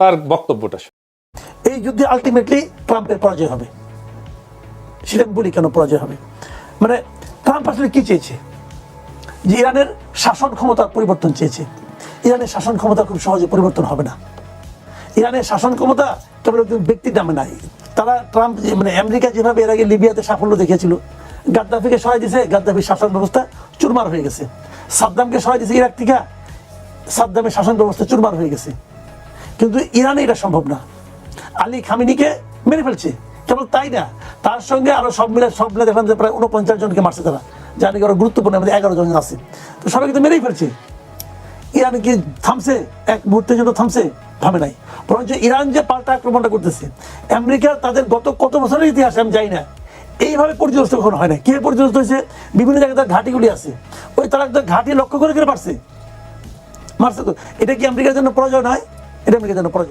তার বক্তব্যটা। এই যুদ্ধে আলটিমেটলি ট্রাম্পের পরাজয় হবে, সেটা বলি কেন পরাজয় হবে। মানে ট্রাম্প আসলে কি চেয়েছে, যে ইরানের শাসন ক্ষমতার পরিবর্তন চেয়েছে। ইরানের শাসন ক্ষমতা খুব সহজে পরিবর্তন হবে না। ইরানের শাসন ক্ষমতা কেবল একজন ব্যক্তির নামে নাই। তারা ট্রাম্প মানে আমেরিকা যেভাবে এর আগে লিবিয়াতে সাফল্য দেখিয়েছিল, গাদ্দাফিকে সহায় দিয়েছে, গাদ্দাফির শাসন ব্যবস্থা চুরমার হয়ে গেছে। সাদ্দামকে সহায় দিয়েছে ইরাক থেকে, সাদ্দামের শাসন ব্যবস্থা চুরমার হয়ে গেছে। কিন্তু ইরানে এটা সম্ভব না। আলী খামিনিকে মেরে ফেলছে, কেবল তাই না, তার সঙ্গে আরো সব মিলে দেখলাম যে প্রায় 49 জনকে মারছে তারা, যার নাকি আরো গুরুত্বপূর্ণ আমাদের 11 জন আছে। তো সবাইকে তো মেরেই ফেলছে। ইরান কি থামছে? এক মুহূর্তের জন্য থামছে? থামে নাই। বরঞ্চ ইরান যে পাল্টা আক্রমণটা করতেছে, আমেরিকা তাদের গত কত বছরের ইতিহাসে আমি যাই না এইভাবে পর্যদস্ত কখনো হয় না। কে পর্যদস্ত হয়েছে? বিভিন্ন জায়গায় তার ঘাঁটিগুলি আছে, ওই তারা ঘাঁটি লক্ষ্য করে মারছে। তো এটা কি আমেরিকার জন্য পরাজয় নয়? এটা আমেরিকার জন্য পরাজয়।